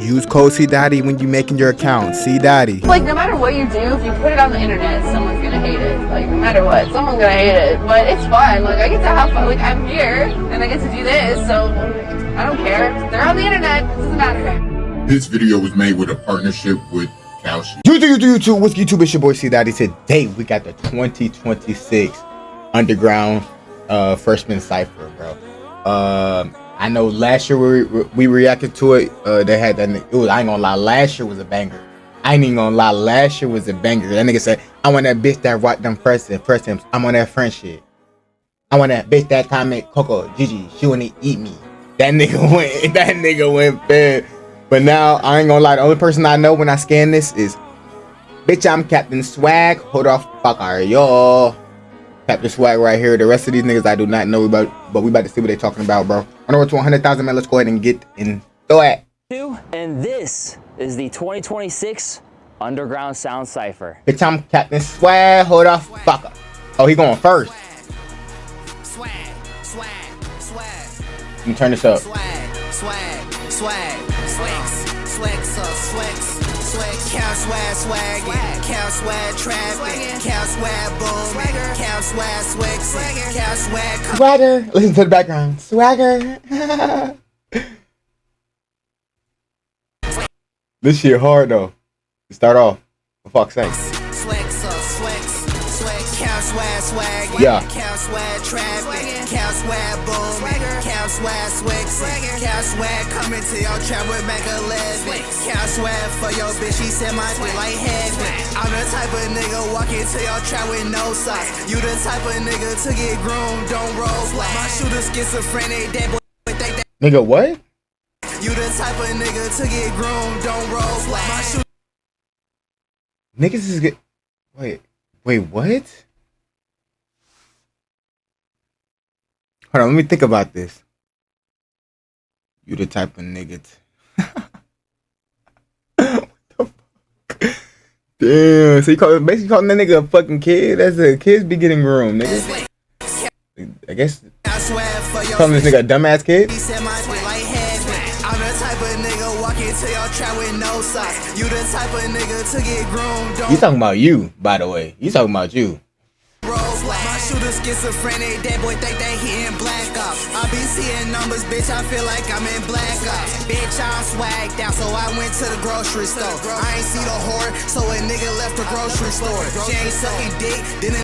Use code CDotty when you making your account. CDotty. Like, no matter what you do, if you put it on the internet, someone's gonna hate it. Like, no matter what, someone's gonna hate it. But it's fun. Like, I get to have fun. Like, I'm here, and I get to do this, so I don't care. They're on the internet. It doesn't matter. This video was made with a partnership with Calcium. YouTube, what's YouTube? It's your boy CDotty. Today, we got the 2026 Underground Freshman Cypher, bro. I know last year we reacted to it. They had that. I ain't gonna lie. Last year was a banger. I ain't even gonna lie. Last year was a banger. That nigga said, "I want that bitch that rock them press him. I'm on that French shit. I want that bitch that comment Coco Gigi. She wanna eat me." That nigga went bad. But now I ain't gonna lie. The only person I know when I scan this is, bitch, I'm Captain Swag. Hold off, fuck are y'all. Captain Swag right here. The rest of these niggas I do not know about, but we about to see what they talking about, bro. On the road to 100,000, man. Let's go ahead and get into it. And this is the 2026 Underground Sound Cypher. Bitch, I'm Captain Swag. Hold off, fucker. Oh, he going first. Let me turn this up. Count swag, count swag trapping, count swag booming, count swag swixing, count swag Swagger. Listen to the background. Swagger. This shit hard though. Start off. For fuck's sake. count swag, yeah. Count swag trapping, count swag booming, count swag swixing, count swag coming to your trap with Mac 11. Count swag for your bitch, she said my dick like heaven. I'm the type of nigga walk into your trap with no socks. You the type of nigga to get groomed, don't roll flat. My shooter schizophrenic, that boy think that. Nigga, what? You the type of nigga to get groomed, don't roll flat. My shooter. Niggas is get. Wait, what? Hold on, let me think about this. You the type of nigga. What the fuck? Damn. So you basically calling that nigga a fucking kid? That's a kids be getting groomed, nigga. I guess. Calling this nigga a dumbass kid? I'm the type of nigga walk into your trap with no socks. You the type of nigga to get groomed. You talking about you, by the way. You talking about you. My shooter schizophrenic, that boy think that he in black ops. I be seeing numbers, bitch, I feel like I'm in black ops. Bitch, I'm swagged out, so I went to the grocery store. I ain't see the whore, so a nigga left the grocery store. She ain't sucking dick, then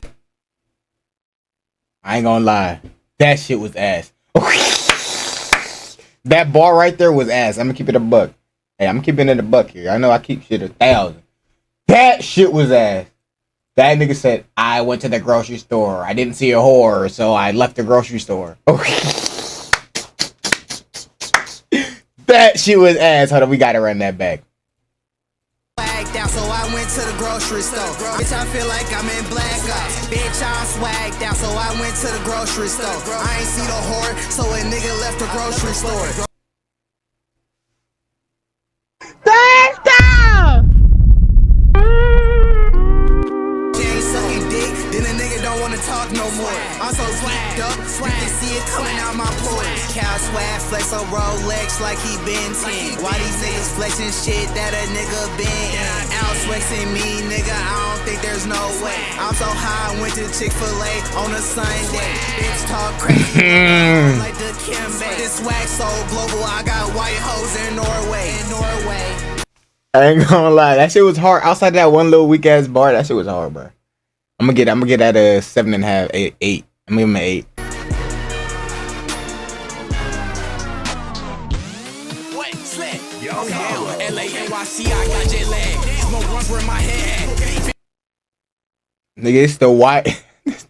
I ain't gonna lie. That shit was ass. That bar right there was ass. I'm gonna keep it a buck. Hey, I'm keeping it a buck here. I know I keep shit 1,000. That shit was ass. That nigga said, I went to the grocery store. I didn't see a whore, so I left the grocery store. That shit was ass. Hold on, we gotta run that back. Out, so I went to the grocery store. Bitch, I feel like I'm in black ops. Bitch, I'm swagged out, so I went to the grocery store. I ain't see the whore, so a nigga left the grocery store. Talk no more. I'm so geeked up, you can see it coming out my pores. Cow swag flex on Rolex like he been 10. Why these niggas flexing shit that a nigga been in? Out flexing me, nigga, I don't think there's no way. I'm so high, I went to Chick-fil-A on a Sunday. Bitch talk crazy like the Kimbe. This swag so global, I got white hoes in Norway. I ain't gonna lie, that shit was hard. Outside that one little weak ass bar, that shit was hard, bro. I'm gonna get at a 7.5, 8. I'm gonna give him an 8. What? Slick. Yo, LA-NYC, I got jet lag. Smoke runs where my head. Nigga, it's the Y.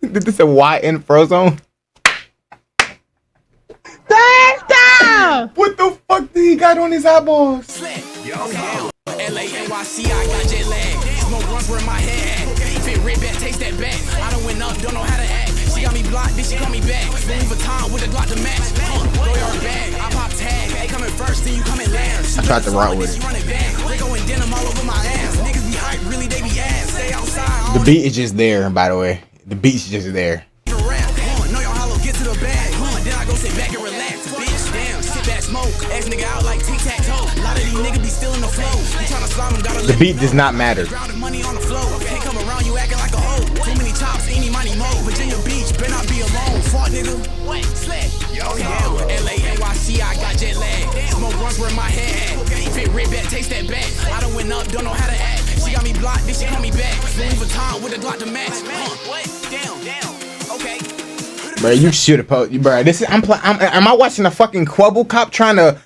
This a Y in Frozone. What the fuck did he got on his eyeballs? Slick. Yo, LA-NYC, I got jet lag. Smoke runs where my head. Red back, taste that back. I don't win up, don't know how to act. She got me blocked, then she call me back. Louis Vuitton with the Glock to match. Throw your bag, I pop tag. They coming first, then you coming last. I tried to rock with it. They going denim all over my ass. Niggas be hype, really they be ass. Stay outside. The beat is just there, by the way. The beat's just there. Know your hollow, get to the bag. Then I go sit back and relax. Bitch, damn, sit back, smoke. Ass nigga out like tic-tac-toe. A lot of these niggas be still in the flow. You tryna slime him, gotta The beat does not matter. money on the flow. Can't come around you acting like a hoe. Too many chops, any money mo. Virginia Beach, better not be alone. Fuck nigga. Wait, sled. Yo, LA, NYC, I got jet lag. Smoke runs where my head at. Fit red back, taste that back. I done went up, don't know how to act. She got me blocked, then she call me back. Louis Vuitton with a Glock to match. What? Down. Okay. Bro, you should have posted, bro. This is am I watching a fucking Quibble cop trying to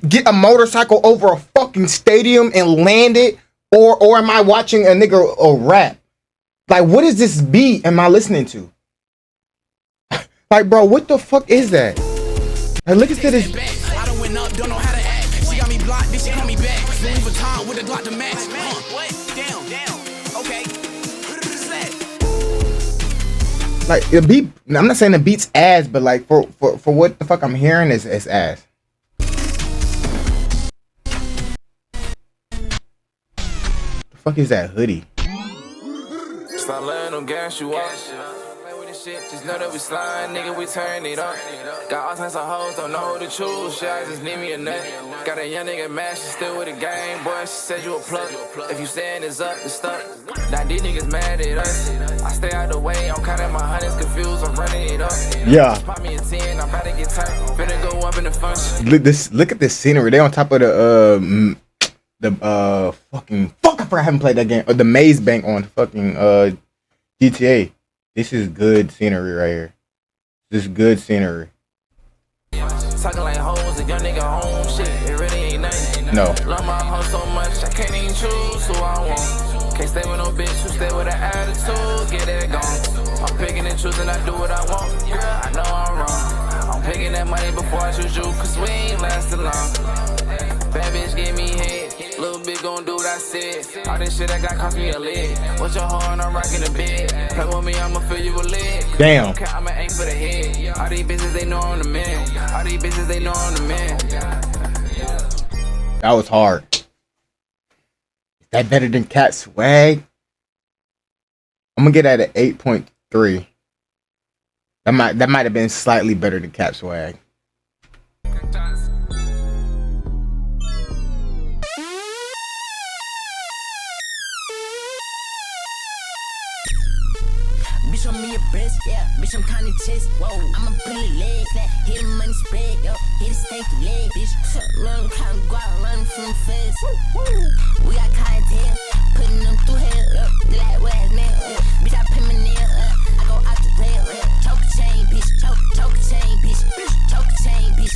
get a motorcycle over a fucking stadium and land it, or am I watching a nigga rap? Like, what is this beat am I listening to? Like, bro, what the fuck is that? Like, look at this. I done went up, don't know how to act. She got me blocked, then she call me back. Louis Vuitton with a Glock to match. What? Down. Okay. Like, the beat, I'm not saying the beat's ass, but like for what the fuck I'm hearing is ass. The fuck is that hoodie? Stop letting them gas you up. Play with this shit, just know that we slide, nigga, we turn it up. Got all types of hoes, don't know who to choose. Shit, I just need me a nut. Got a young nigga mad, she still with the game. Boy, she said you a plug. If you saying it's up, it's stuck. Now these niggas mad at us. I stay out the way, I'm counting my hundreds, confused, I'm running it up. Yeah. Pop me a 10, I'm about to get turned. Finna go up in the function. Look at this scenery. They on top of the fucking fuck. I forgot I haven't played that game. The Maze Bank on fucking GTA. This is good scenery right here. This is good scenery. Talking like hoes, a young nigga home shit. It really ain't nothing. No. Love my hoe so much, I can't even choose who I want. Can't stay with no bitch who stay with an attitude. Get that gone. I'm picking and choosing, I do what I want. Girl, I know I'm wrong. I'm picking that money before I choose you, cause we ain't lasting long. Bad bitch give me head. Little bit gon' do what I said. All this shit I got cost me a lid. What's your hoe and I'm rocking the bed. Play with me, I'ma fill you a lid. Damn. Okay, I'ma aim for the head. All these bitches, they know I'm the man. All these bitches, they know I'm the man. That was hard. Is that better than Cat Swag? I'm gonna get at an 8.3. That might have been slightly better than Cat Swag. Bitch on me a breast, yeah. Bitch, I'm kinda chest. Whoa, I'ma put a leg flat. Hit the money spread, yo. Hit a stanky leg, bitch. Run, kind of guap, run from fast. We got clientele, putting them through hell, like where's nail, bitch, I pin my nail, I go out the rail, choke a chain, bitch. Choke a chain, bitch. Choke a chain, bitch.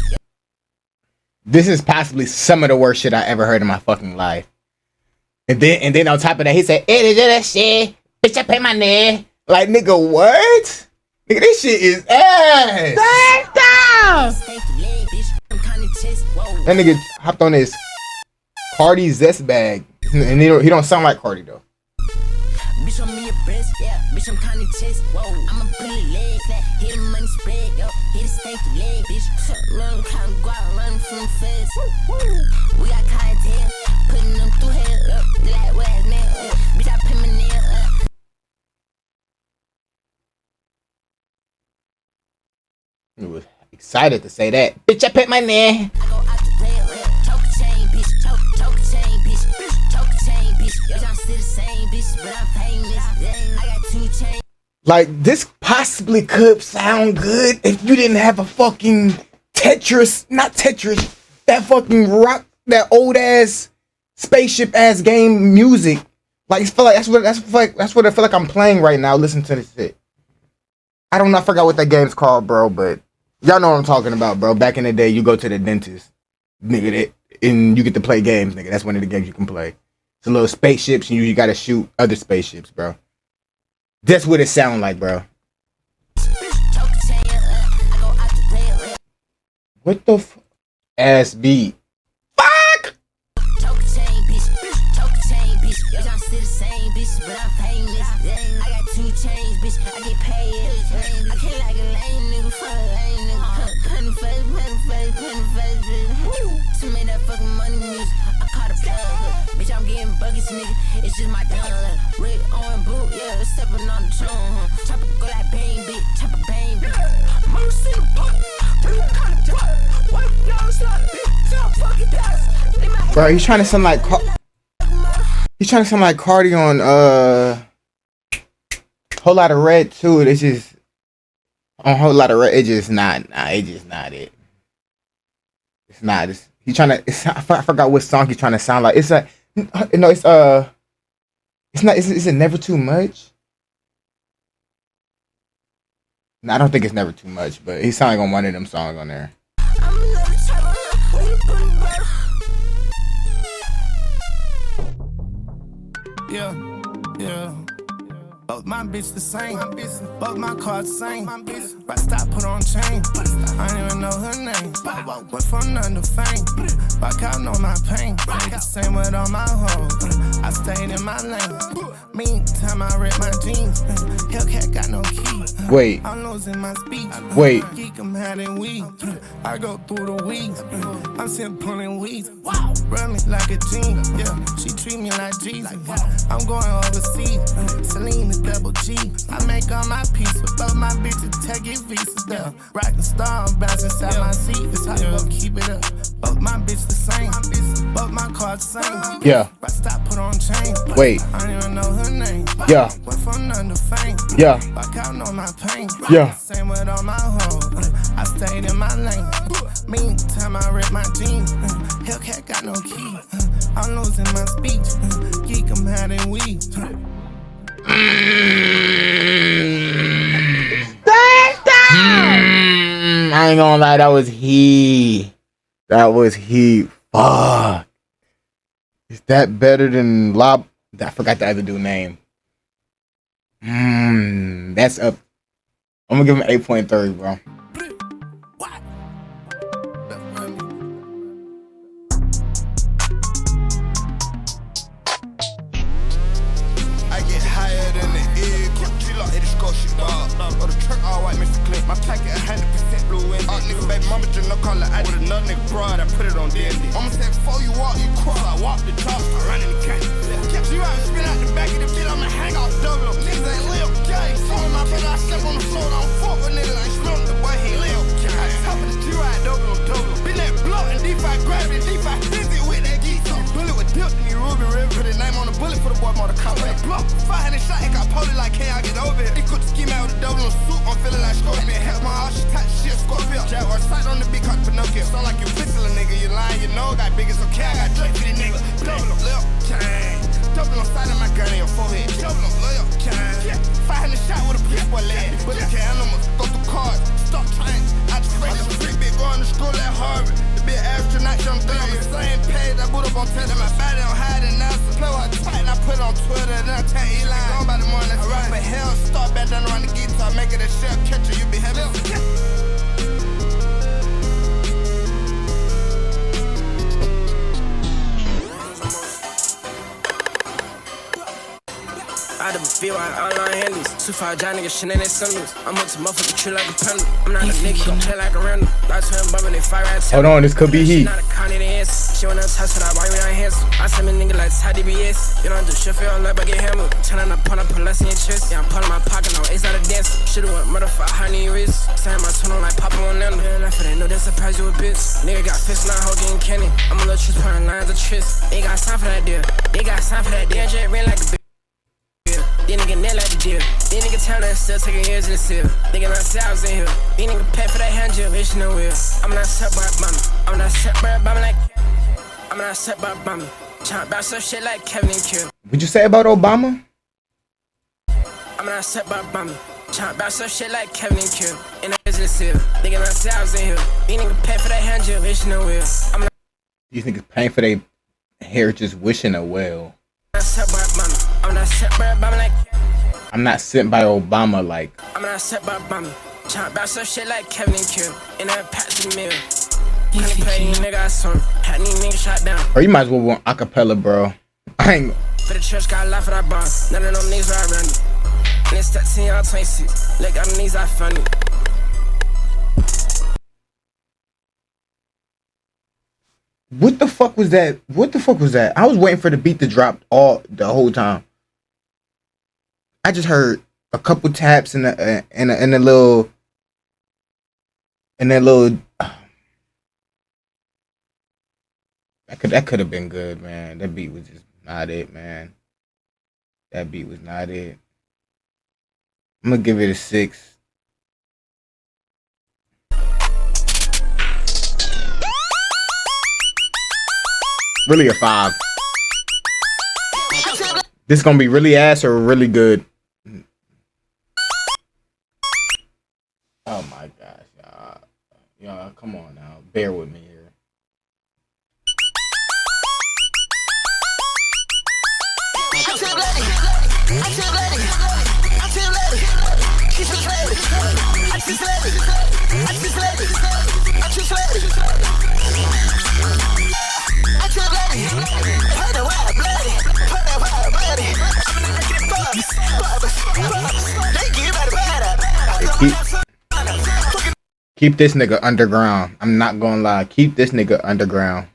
This is possibly some of the worst shit I ever heard in my fucking life. And then on top of that, he said, "It is that shit, bitch. I pay my nail." Like, nigga, what? Nigga, this shit is ass. That nigga hopped on his Cardi Zest bag, and he don't sound like Cardi though. Bitch on me a breast, yeah. Bitch, I'm kinda chest. Whoa, I'ma put a leg flat. Hit the money spread, yo. Hit a stanky leg, bitch. Run, kind of guap, run from fast. We got clientele, putting them through hell, like where's nail, bitch, I pin my nail, He was excited to say that. Bitch, I put my name. I go out the rail, choke a chain, bitch. Choke a chain, bitch. Choke a chain, bitch. Yo, I'm still the same, bitch, but I'm painless. I got 2 chains. Like, this possibly could sound good if you didn't have a fucking not Tetris, that fucking rock, that old ass spaceship ass game music. Like, I feel like that's what I feel like I'm playing right now. Listen to this shit. I don't know, I forgot what that game's called, bro, but y'all know what I'm talking about, bro. Back in the day, you go to the dentist, nigga, and you get to play games, nigga. That's one of the games you can play. It's a little spaceships, and you gotta shoot other spaceships, bro. That's what it sound like, bro. What the ass beat? Fuck! Choke a chain, bitch. Choke a chain, bitch. Yo, I'm still the same, bitch, but I'm painless. I got 2 chains, bitch. I get paid. I can't like a lame nigga, fuck a lame nigga. Penny face, bitch. To make that fucking money music, I caught a plug. Bitch, I'm getting buckets, nigga. It's just my done. Rick on boot, yeah, stepping on the tune. Chopper go like bang, bitch. Chopper bang, bitch. Most in the boat. Real kind of drop. Wipe down, slap, bitch. Jump, fuck it down. Bro, he's trying to sound like Cardi on Whole Lot of Red too. This is on Whole Lot of Red. It's just not it. It's not. He's trying to. I forgot what song he's trying to sound like. It's like no. It's not. Is it Never Too Much? No, I don't think it's Never Too Much. But he's sounding on one of them songs on there. Yeah. Both my bitch the same. Both my cars the same. Right stop, put on chain. I don't even know her name. Went from none to fame. Rock out, know my pain. Same with all my hoes. I stayed in my lane. Meantime, I rip my jeans. Hellcat got no key. Wait. I'm losing my speech. Wait. Geek, I'm having weed. I go through the weeds. I'm still pulling weeds. Run me like a gene. Yeah, she treat me like Jesus. I'm going overseas. Celine is double G. I make all my peace with both my bitches. Take it visas down. Rock the star, I'm bouncing inside my seat. It's how you gon' keep it up. Both my bitches the same. Both my cars the same. Yeah. Right stop, put on chain. Wait. I don't even know her name. Yeah. Went from none to fame. Yeah. Rock out, know my pain. Yeah. Same with all my hoes. I stayed in my lane. Meantime, I rip my jeans. Hellcat got no key. I'm losing my speech. Geek, I'm having weed. I ain't gonna lie, that was heat. Fuck. Is that better than Lob? I forgot the other dude's name. That's up. I'm gonna give him 8.3, bro. I get higher than the egg. G-Lock, it is scorching, dog. Or the truck all white, Mr. Clint. My packet 100% blue in. Nigga, baby, mama just no color. I did another nigga broad, I put it on D&D. Mama said, before you walk, you crawl. I walk the talk, I run in the canyon. You out and spin out the back of the bitch, I'ma hang off double. Niggas ain't live, gang. Some of my brother, I step on the floor, don't fuck with niggas. I ain't smelling the boy, he live. I top of the G-Ride, double. Been that block and D5 gravity, D5 visit with that geek. Bullet with dip in the Ruby River. Put his name on the bullet for the boy, more the cop. With a block, 500 shot, it got police like, can I get over it? He could scheme out with a double on suit, I'm feeling like Scorpion. Help my house, she tight shit, Scorpion. Jaguar sight on the big cut Pinocchio. Sound like you pistol a nigga, you lying, you know, got big as okay, I got Drake for the nigga. Double up, left, chain. Double on side of my gun in your forehead. Double up, left, chain. 500 shot with a police boy leg. Bullet can animals, go through cars, stop train. I just read this freak bitch going to school at Harvard. The big astronaut, young thing on the same page. I boot up on Twitter, my body on hide and NASA. Play with tight and I put on Twitter, then I tell Eli. Gone by the morning, I ride for hell, start back down around the guitar, make it a shell catcher, you be heavy. I done feel like all I handles. 2-5 John nigga, shit in that sunloose. I'm up to motherfucker tree like a pendulum. I'm not a nigga, gon' play like a random. I turn bumpin' they fire at Hold on, this could be heat. Not a county to answer. She wanna touch with that, why you not handsome? I send me nigga like Ty DBS. You don't do shit for your life, but get hammered. Turn on the pun, I put less in your chest. Yeah, I'm pulling my pocket, no ace out of dance. Should've went motherfucker, high in your wrist. Saying my tone on like Papa on them. Man, I feel they know that surprise you a bitch. Nigga got fist, not hoe getting candy. I'm a little truth, putting lines of tryst. They got time for that deal. They got time for that deal. Jet ran like a bitch. These niggas net like the deal. These niggas tell that still taking years in the seal. Thinking ourselves in here. These niggas pay for that hand drill, vision no wheel. I'm not set by Obama. I'm not set by Obama like. I'm not set by Obama. Trying about some shit like Kevin and Kill. What'd you say about Obama? I'm not set by Obama. Trying about some shit like Kevin and Kill. In the business seal. Thinking ourselves in here. These niggas pay for that hand drill, vision no wheel. I'm not. You think it's paying for their hair just wishing a well? Set by Obama. I'm not set by Obama like. I'm not sent by Obama like. I'm not set by Obama. Trying about some shit like Kevin and Kill. In that patch of the mill. Honey play, nigga, I saw him. Had these niggas shot down. Or you might as well want acapella, bro. I ain't. For the church, got a lot for that bar. None of them niggas right around me. And it's 13, y'all 26. Look, I'm these, I funny. What the fuck was that? What the fuck was that? I was waiting for the beat to drop the whole time. I just heard a couple taps in a little. That could have been good, man. That beat was just not it, man. That beat was not it. I'm gonna give it a 6. Really a 5. This gonna be really ass or really good. Oh my gosh, y'all, come on now, bear with me here. Keep this nigga underground. I'm not gonna lie. Keep this nigga underground.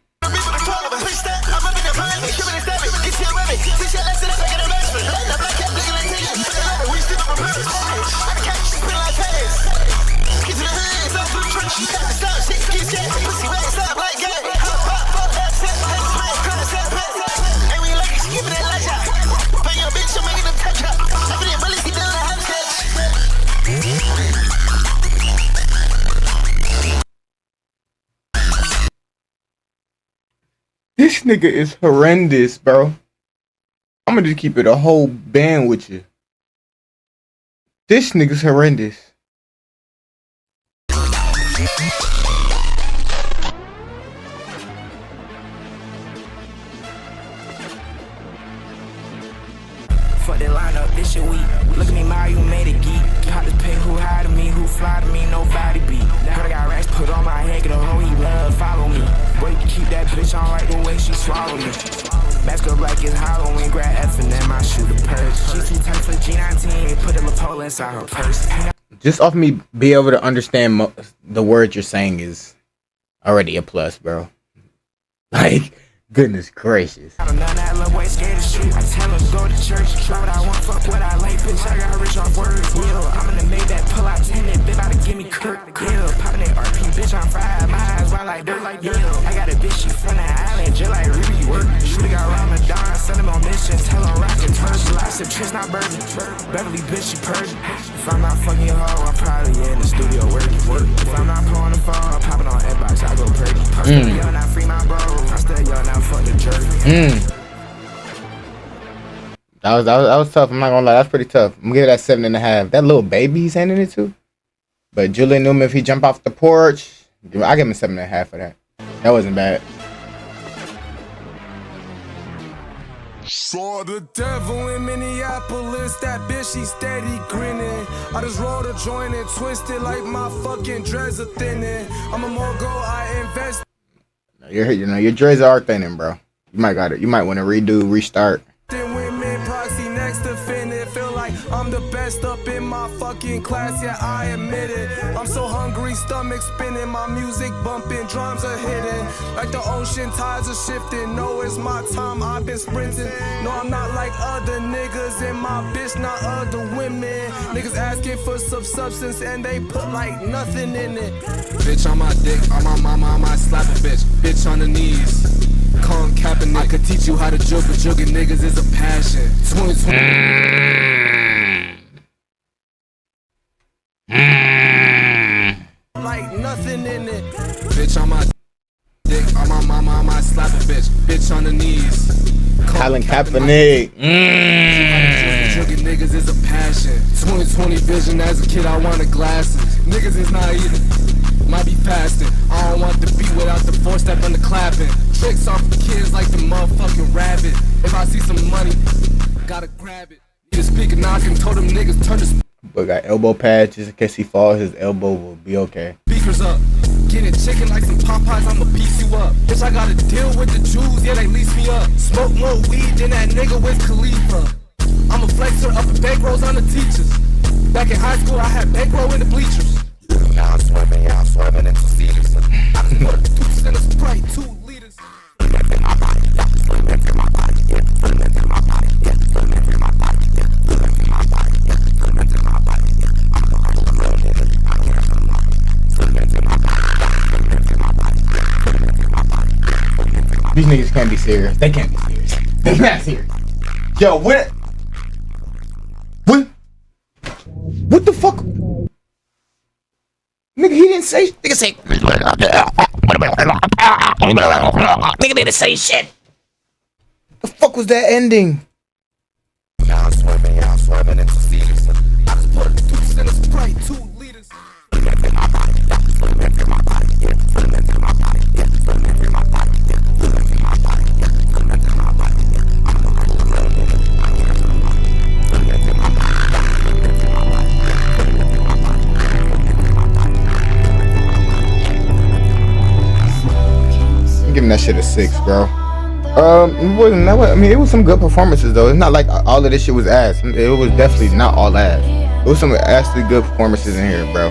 This nigga is horrendous, bro. I'm gonna just keep it a whole band with you. This nigga's horrendous. Fuck that lineup, this shit weak. Look at me, Mario made it geek. Pop this pay, who high to me, who fly to me, nobody beat. Heard I got racks put on my head, get a hoe, he love, follow me. Boy, you can keep that bitch on right the way she swallow me. Mask up like it's Halloween, grab F and then my shooter purse. She too tight for G19, put a lapel inside her purse. Just off me be able to understand the words you're saying is already a plus, bro. Like, goodness gracious. I don't know that little boy scared to shoot. I tell him go to church, try what I want, fuck what I like, bitch. I got rich off words. Yeah, I'm gonna make that pull out 10, that bitch about to give me Kirk. Yeah, popping that RP, bitch, I'm fried. My eyes wild like dirt, like yeah. I got a bitch, she from the island, just like Ruby work. Should've got Ramadan, send him on mission, tell him rock and turn. She likes some tricks, not burden. Beverly bitch, she Persian. If I'm not fucking your hoe, I'm probably in the studio working. If I'm not pulling the phone, I'm popping on Xbox, I go pretty. I'm still young, I free my bro. I'm still young, I fuck the jerk. That was tough. I'm not gonna lie, that's pretty tough. I'm gonna give it that 7.5. That little baby he's handing it to. But Julian Newman, if he jump off the porch, I give him a 7.5 for that. That wasn't bad. Saw the devil in Minneapolis, that bitch, she steady grinning. I just rolled a joint and twisted like my fucking dreads are thinning. I'm a mogul, I invest. Your dreads are thinning, bro. You might want to redo, restart. Women proxy next to Finnet, feel like I'm the best up in my fucking class, yeah, I admit it. I'm so hungry, stomach spinning, my music bumping, drums are hitting. Like the ocean tides are shifting, no, it's my time, I've been sprinting. No, I'm not like other niggas, and my bitch not other women. Niggas asking for some substance, and they put like nothing in it. Bitch on my dick, on my mama, I might slap a bitch. Bitch on the knees. Con Kaepernick, I could teach you how to jug, but jugging niggas is a passion. 2020. Like nothing in it. Bitch on my dick, on my mama, I might slap a bitch. Bitch on the knees. Colin Kaepernick. Jugging niggas is a passion. 2020 vision, as a kid I wanted glasses. Niggas is not eating, might be fasting. I don't want the beat without the 4-step and the clapping. Tricks off the kids like the motherfucking rabbit. If I see some money, gotta grab it. Need a speaker knock and told them niggas turn the But got elbow pads just in case he falls, his elbow will be okay. speakers up. Getting chicken like some Popeyes, I'ma piece you up. Bitch, I gotta deal with the Jews, yeah, they lease me up. Smoke more weed than that nigga with Khalifa. I'm a flexer up in bankrolls on the teachers. Back in high school, I had bankroll in the bleachers. Now I'm swerving into Cedars. I just put a deuce and a Sprite, 2 liters. These niggas can't be serious. They can't be serious. They not serious. Yo, what? What the fuck? Nigga, he didn't say. Nigga say. Nigga didn't say shit. The fuck was that ending? Y'all swimming into seas. I just put a deuce in a Sprite, 2 liters. I'm giving that shit a 6, bro. It wasn't that way. I mean, it was some good performances though. It's not like all of this shit was ass. It was definitely not all ass. It was some actually good performances in here, bro.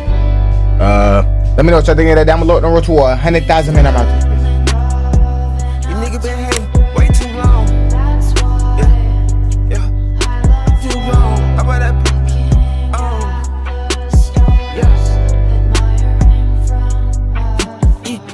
Let me know what y'all think of that down below. Don't roll to 100,000, man. I'm out this bitch. You nigga been hating way too long. Yeah, too long. How about that?